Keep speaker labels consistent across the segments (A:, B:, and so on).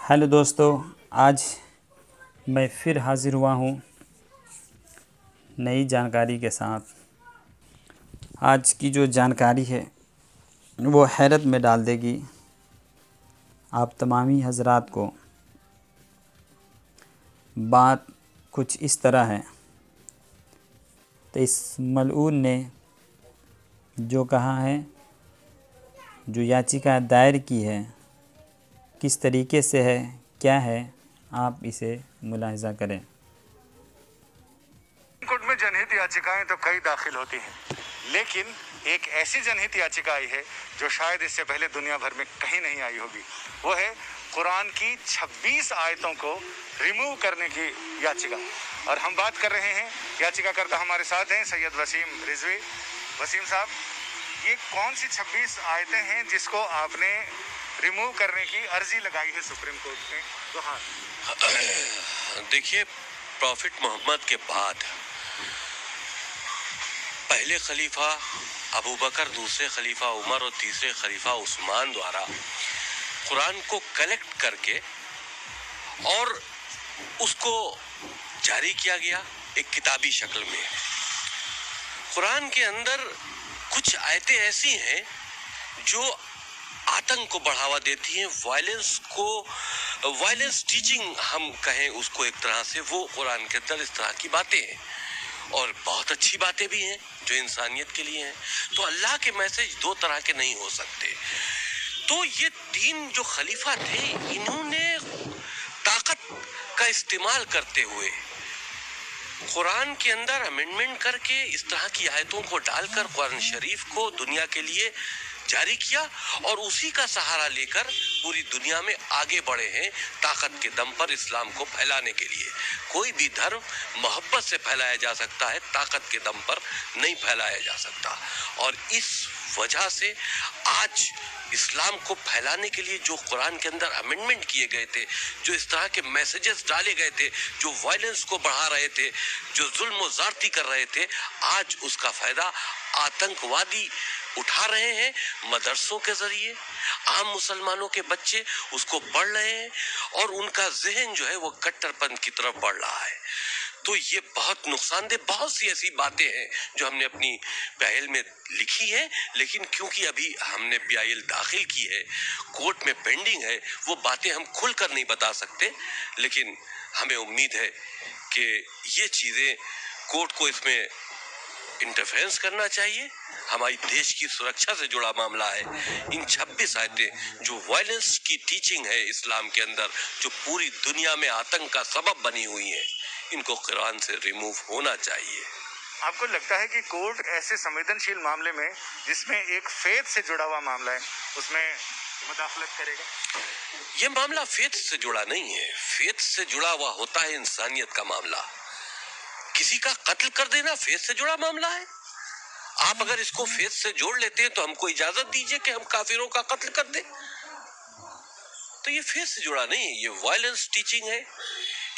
A: Hello दोस्तों, आज मैं फिर हाज़िर हुआ हूँ नई जानकारी के साथ। आज की जो जानकारी है वो हैरत में डाल देगी आप तमामी हज़रात को। बात कुछ इस तरह है, तो इस मलऊन ने जो कहा है, जो याचिका दायर की है, किस तरीके से है, क्या है, आप इसे मुलाहिज़ा करें।
B: कोर्ट में जनहित याचिकाएं तो कई दाखिल होती हैं, लेकिन एक ऐसी जनहित याचिका आई है जो शायद इससे पहले दुनिया भर में कहीं नहीं आई होगी। वो है कुरान की 26 आयतों को रिमूव करने की याचिका। और हम बात कर रहे हैं, याचिकाकर्ता हमारे साथ हैं सैयद वसीम रिजवी। वसीम साहब, ये कौन सी 26 आयतें हैं जिसको आपने रिमूव करने की अर्जी लगाई है सुप्रीम कोर्ट में? तो हाँ,
C: देखिए, प्रॉफिट मोहम्मद के बाद पहले खलीफा अबू बकर, दूसरे खलीफा उमर और तीसरे खलीफा उस्मान द्वारा कुरान को कलेक्ट करके और उसको जारी किया गया एक किताबी शक्ल में। कुरान के अंदर कुछ आयतें ऐसी हैं जो आतंक को बढ़ावा देती हैं, वायलेंस टीचिंग हम कहें उसको एक तरह से, वो कुरान के अंदर इस तरह की बातें हैं और बहुत अच्छी बातें भी हैं जो इंसानियत के लिए हैं। तो अल्लाह के मैसेज दो तरह के नहीं हो सकते। तो ये तीन जो खलीफा थे, इन्होंने ताकत का इस्तेमाल करते हुए कुरान के अंदर अमेंडमेंट करके इस तरह की आयतों को डालकर कुरान शरीफ को दुनिया के लिए जारी किया और उसी का सहारा लेकर पूरी दुनिया में आगे बढ़े हैं ताकत के दम पर इस्लाम को फैलाने के लिए। कोई भी धर्म मोहब्बत से फैलाया जा सकता है, ताकत के दम पर नहीं फैलाया जा सकता। और इस वजह से आज इस्लाम को फैलाने के लिए जो कुरान के अंदर अमेंडमेंट किए गए थे, जो इस तरह के मैसेजेस डाले गए थे, जो वायलेंस को बढ़ा रहे थे, जो जुल्म और ज़्यादती कर रहे थे, आज उसका फायदा आतंकवादी उठा रहे हैं। मदरसों के जरिए आम मुसलमानों के बच्चे उसको पढ़ रहे हैं और उनका जहन जो है वो कट्टरपंथ की तरफ बढ़ रहा है। तो ये बहुत नुकसानदेह, बहुत सी ऐसी बातें हैं जो हमने अपनी PIL में लिखी है, लेकिन क्योंकि अभी हमने PIL दाखिल की है, कोर्ट में पेंडिंग है, वो बातें हम खुलकर नहीं बता सकते। लेकिन हमें उम्मीद है कि ये चीज़ें कोर्ट को इसमें इंटरफेरेंस करना चाहिए। हमारी देश की सुरक्षा से जुड़ा मामला है। इन 26 आयतें जो वायलेंस की टीचिंग है इस्लाम के अंदर, जो पूरी दुनिया में आतंक का सबब बनी हुई है, इनको कुरान से रिमूव होना चाहिए।
B: आपको लगता है कि कोर्ट ऐसे संवेदनशील मामले में, जिसमें एक फेथ से जुड़ा हुआ मामला है, उसमें मुदाखलत करेगा?
C: ये मामला फेथ से जुड़ा नहीं है। फेथ से जुड़ा हुआ होता है इंसानियत का मामला। किसी का कत्ल कर देना फेथ से जुड़ा मामला है। आप अगर इसको फेथ से जोड़ लेते हैं तो हमको इजाजत दीजिए कि हम काफिरों का कत्ल कर दें। तो ये फेथ से जुड़ा नहीं है, ये वायलेंस टीचिंग है।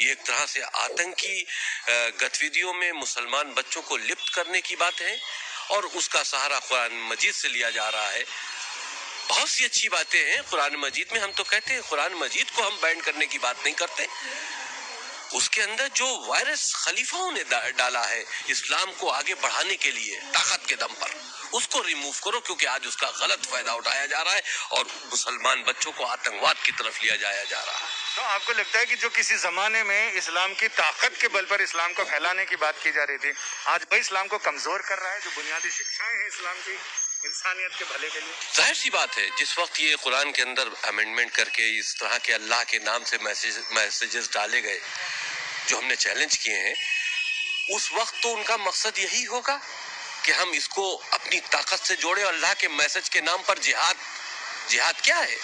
C: ये एक तरह से आतंकी गतिविधियों में मुसलमान बच्चों को लिप्त करने की बात है और उसका सहारा कुरान मजीद से लिया जा रहा है। बहुत सी अच्छी बातें हैं कुरान मजीद में। हम तो कहते हैं कुरान मजीद को हम बैन करने की बात नहीं करते। उसके अंदर जो वायरस खलीफाओं ने डाला है इस्लाम को आगे बढ़ाने के लिए ताकत के दम पर, उसको रिमूव करो, क्योंकि आज उसका गलत फायदा उठाया जा रहा है और मुसलमान बच्चों को आतंकवाद की तरफ लिया जाया जा रहा है।
B: तो आपको लगता है कि जो किसी जमाने में इस्लाम की ताकत के बल पर इस्लाम को फैलाने की बात की जा रही थी, आज वही इस्लाम को कमजोर कर रहा है? जो बुनियादी शिक्षाएं हैं इस्लाम की इंसानियत के भले के लिए,
C: जाहिर सी बात है, जिस वक्त ये कुरान के अंदर अमेंडमेंट करके इस तरह के अल्लाह के नाम से मैसेजेस डाले गए जो हमने चैलेंज किए हैं, उस वक्त तो उनका मकसद यही होगा कि हम इसको अपनी ताकत से जोड़े। अल्लाह के मैसेज के नाम पर जिहाद क्या है?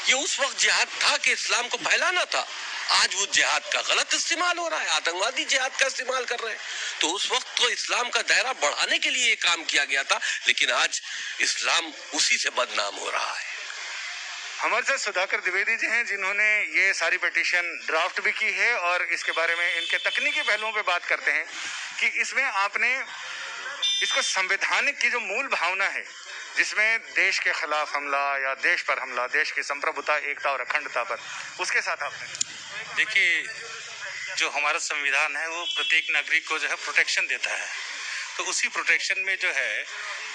C: ये उस वक्त जिहाद था कि इस्लाम को फैलाना था। आज वो जिहाद का गलत इस्तेमाल हो रहा है, आतंकवादी जिहाद का इस्तेमाल कर रहे हैं। तो उस वक्त तो इस्लाम का दायरा बढ़ाने के लिए ये काम किया गया था, लेकिन आज इस्लाम उसी से बदनाम हो रहा है।
B: हमारे साथ सुधाकर द्विवेदी जी हैं, जिन्होंने ये सारी पिटीशन ड्राफ्ट भी की है और इसके बारे में इनके तकनीकी पहलुओं पे बात करते हैं कि इसमें आपने اس کو संवैधानिक की जो मूल भावना है जिसमें देश के खिलाफ हमला या देश पर हमला, देश की संप्रभुता, एकता और अखंडता पर, उसके साथ आपने
D: देखिए, जो हमारा संविधान है वो प्रत्येक नागरिक को जो है प्रोटेक्शन देता है, तो उसी प्रोटेक्शन में जो है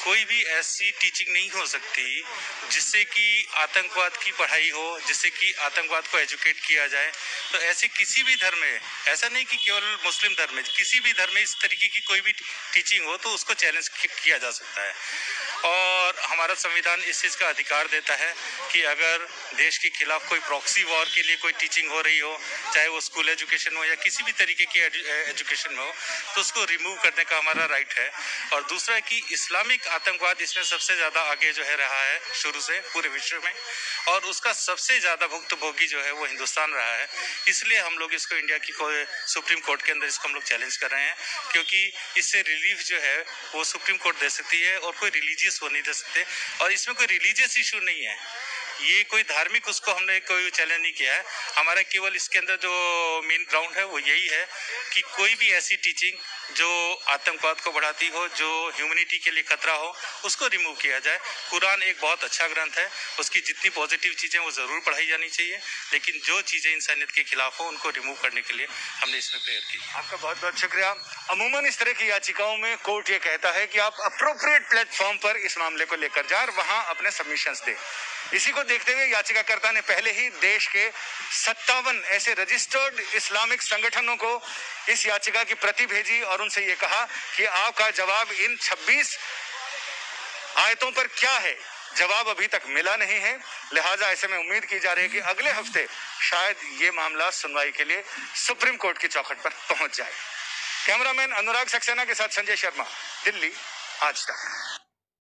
D: कोई भी ऐसी टीचिंग नहीं हो सकती जिससे कि आतंकवाद की पढ़ाई हो, जिससे कि आतंकवाद को एजुकेट किया जाए। तो ऐसे किसी भी धर्म में, ऐसा नहीं कि केवल मुस्लिम धर्म में, किसी भी धर्म में इस तरीके की कोई भी टीचिंग हो तो उसको चैलेंज किया जा सकता है। और हमारा संविधान इस चीज़ का अधिकार देता है कि अगर देश के खिलाफ कोई प्रॉक्सी वॉर के लिए कोई टीचिंग हो रही हो, चाहे वो स्कूल एजुकेशन हो या किसी भी तरीके की एजुकेशन में हो, तो उसको रिमूव करने का हमारा राइट है। और दूसरा है कि इस्लामिक आतंकवाद इसमें सबसे ज़्यादा आगे जो है रहा है शुरू से पूरे विश्व में, और उसका सबसे ज़्यादा भुक्तभोगी जो है वो हिंदुस्तान रहा है। इसलिए हम लोग इसको इंडिया की कोई सुप्रीम कोर्ट के अंदर इसको हम लोग चैलेंज कर रहे हैं, क्योंकि इससे रिलीफ जो है वो सुप्रीम कोर्ट दे सकती है और कोई रिलीजियस वो नहीं दे सकते। और इसमें कोई रिलीजियस इशू नहीं है, ये कोई धार्मिक उसको हमने कोई चैलेंज नहीं किया है। हमारा केवल इसके अंदर जो मेन ग्राउंड है वो यही है कि कोई भी ऐसी टीचिंग जो आतंकवाद को बढ़ाती हो, जो ह्यूमैनिटी के लिए खतरा हो, उसको रिमूव किया जाए। कुरान एक बहुत अच्छा ग्रंथ है, उसकी जितनी पॉजिटिव चीज़ें वो ज़रूर पढ़ाई जानी चाहिए, लेकिन जो चीज़ें इंसानियत के खिलाफ हो उनको रिमूव करने के लिए हमने इसमें प्रेयर की।
B: आपका बहुत बहुत शुक्रिया। अमूमन इस तरह की याचिकाओं में कोर्ट ये कहता है कि आप अप्रोप्रिएट प्लेटफॉर्म पर इस मामले को लेकर जाएं और वहां अपने सबमिशंस दें। इसी को देखते हुए याचिकाकर्ता ने पहले ही देश के 57 ऐसे रजिस्टर्ड इस्लामिक संगठनों को इस याचिका की प्रति भेजी और उनसे ये कहा कि आपका जवाब इन 26 आयतों पर क्या है, जवाब अभी तक मिला नहीं है। लिहाजा ऐसे में उम्मीद की जा रही है कि अगले हफ्ते शायद ये मामला सुनवाई के लिए सुप्रीम कोर्ट की चौखट पर पहुंच जाए। कैमरामैन अनुराग सक्सेना के साथ संजय शर्मा, दिल्ली, आज तक।